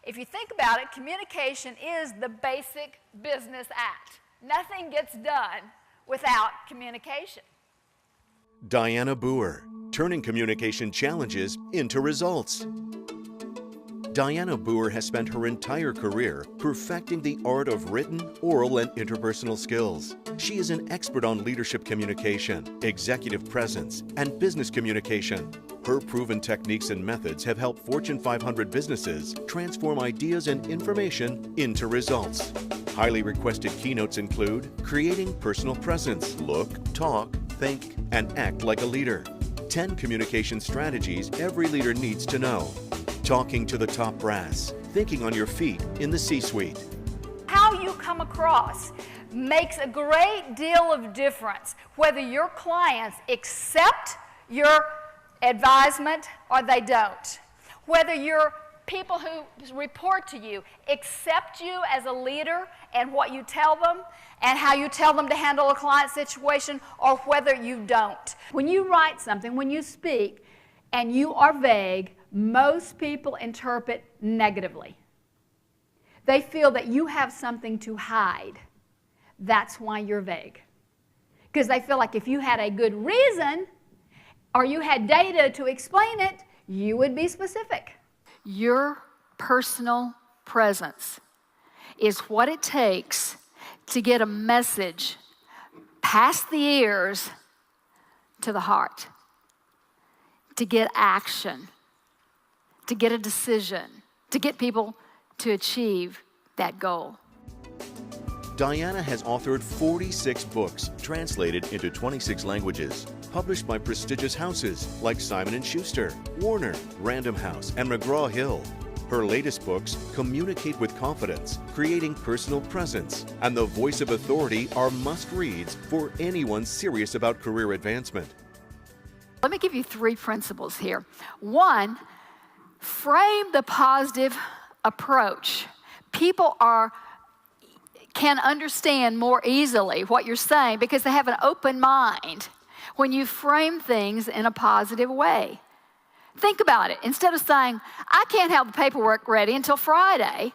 If you think about it, communication is the basic business act. Nothing gets done without communication. Dianna Booher, turning communication challenges into results. Dianna Booher has spent her entire career perfecting the art of written, oral, and interpersonal skills. She is an expert on leadership communication, executive presence, and business communication. Her proven techniques and methods have helped Fortune 500 businesses transform ideas and information into results. Highly requested keynotes include creating personal presence, look, talk, think, and act like a leader. 10 communication strategies every leader needs to know. Talking to the top brass, thinking on your feet in the C-suite. How you come across makes a great deal of difference whether your clients accept your advisement or they don't. Whether your people who report to you accept you as a leader and what you tell them and how you tell them to handle a client situation, or whether you don't. When you write something, when you speak, and you are vague, most people interpret negatively. They feel that you have something to hide. That's why you're vague. Because they feel like if you had a good reason or you had data to explain it, you would be specific. Your personal presence is what it takes to get a message past the ears to the heart, to get action, to get a decision, to get people to achieve that goal. Dianna has authored 46 books, translated into 26 languages, published by prestigious houses like Simon & Schuster, Warner, Random House, and McGraw-Hill. Her latest books, Communicate with Confidence, Creating Personal Presence, and The Voice of Authority are must-reads for anyone serious about career advancement. Let me give you 3 principles here. 1, frame the positive approach. People can understand more easily what you're saying because they have an open mind when you frame things in a positive way. Think about it. Instead of saying, I can't have the paperwork ready until Friday,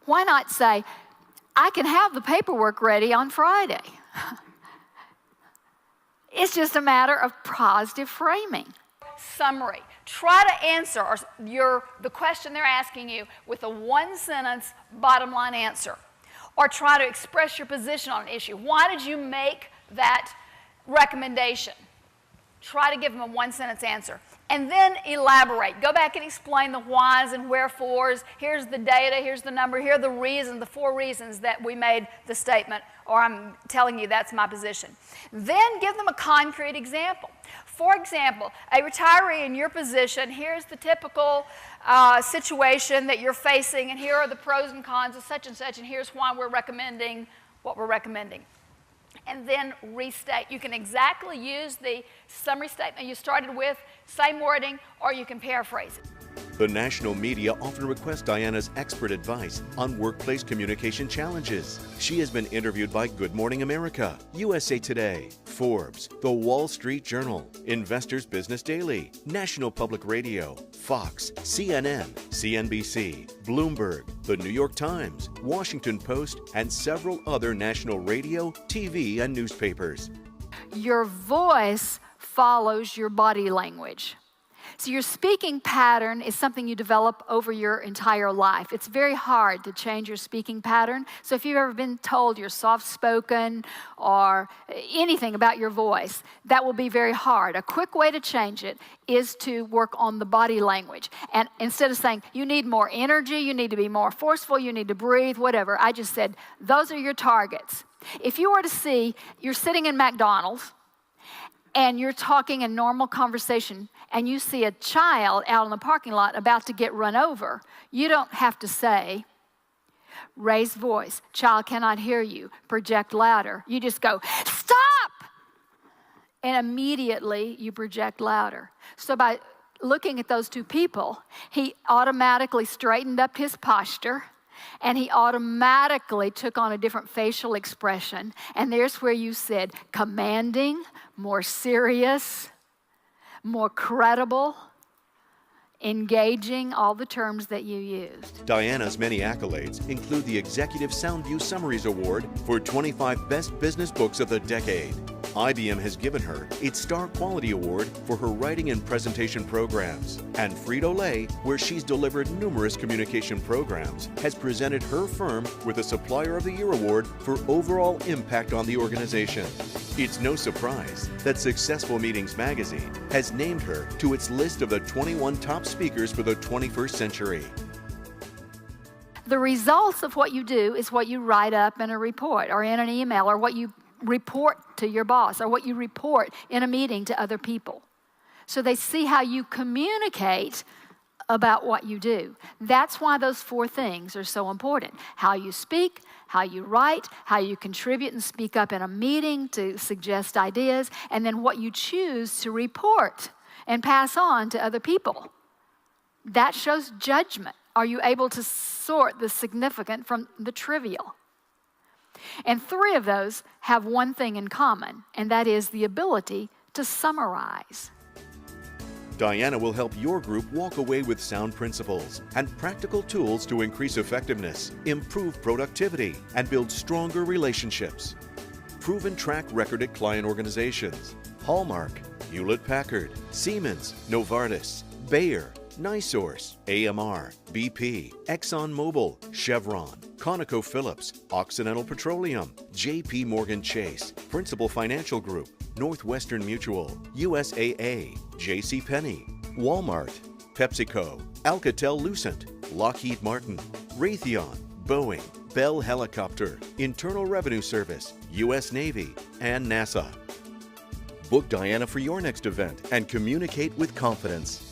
why not say, I can have the paperwork ready on Friday? It's just a matter of positive framing. Summary. Try to answer the question they're asking you with a 1-sentence bottom line answer. Or try to express your position on an issue. Why did you make that recommendation? Try to give them a 1-sentence answer. And then elaborate. Go back and explain the whys and wherefores. Here's the data, here's the number, here are the reasons, the 4 reasons that we made the statement, or I'm telling you that's my position. Then give them a concrete example. For example, a retiree in your position, here's the typical situation that you're facing, and here are the pros and cons of such, and here's why we're recommending what we're recommending. And then restate. You can exactly use the summary statement you started with, same wording, or you can paraphrase it. The national media often request Dianna's expert advice on workplace communication challenges. She has been interviewed by Good Morning America, USA Today, Forbes, The Wall Street Journal, Investors Business Daily, National Public Radio, Fox, CNN, CNBC, Bloomberg, The New York Times, Washington Post, and several other national radio, TV, and newspapers. Your voice follows your body language. So your speaking pattern is something you develop over your entire life. It's very hard to change your speaking pattern. So if you've ever been told you're soft-spoken or anything about your voice, that will be very hard. A quick way to change it is to work on the body language. And instead of saying, you need more energy, you need to be more forceful, you need to breathe, whatever, I just said, those are your targets. If you were to see, you're sitting in McDonald's, and you're talking in normal conversation, and you see a child out in the parking lot about to get run over, you don't have to say, raise voice, child cannot hear you, project louder. You just go, stop! And immediately you project louder. So by looking at those 2 people, he automatically straightened up his posture, and he automatically took on a different facial expression. And there's where you said commanding, more serious, more credible, engaging, all the terms that you used. Dianna's many accolades include the Executive Soundview Summaries Award for 25 Best Business Books of the Decade. IBM has given her its Star Quality Award for her writing and presentation programs. And Frito-Lay, where she's delivered numerous communication programs, has presented her firm with a Supplier of the Year Award for overall impact on the organization. It's no surprise that Successful Meetings magazine has named her to its list of the 21 top speakers for the 21st century. The results of what you do is what you write up in a report or in an email, or what you report to your boss, or what you report in a meeting to other people. So they see how you communicate about what you do. That's why those 4 things are so important. How you speak, how you write, how you contribute and speak up in a meeting to suggest ideas, and then what you choose to report and pass on to other people. That shows judgment. Are you able to sort the significant from the trivial? And 3 of those have one thing in common, and that is the ability to summarize. Dianna will help your group walk away with sound principles and practical tools to increase effectiveness, improve productivity, and build stronger relationships. Proven track record at client organizations: Hallmark, Hewlett-Packard, Siemens, Novartis, Bayer, NiSource, AMR, BP, ExxonMobil, Chevron, ConocoPhillips, Occidental Petroleum, JP Morgan Chase, Principal Financial Group, Northwestern Mutual, USAA, JCPenney, Walmart, PepsiCo, Alcatel-Lucent, Lockheed Martin, Raytheon, Boeing, Bell Helicopter, Internal Revenue Service, U.S. Navy, and NASA. Book Dianna for your next event and communicate with confidence.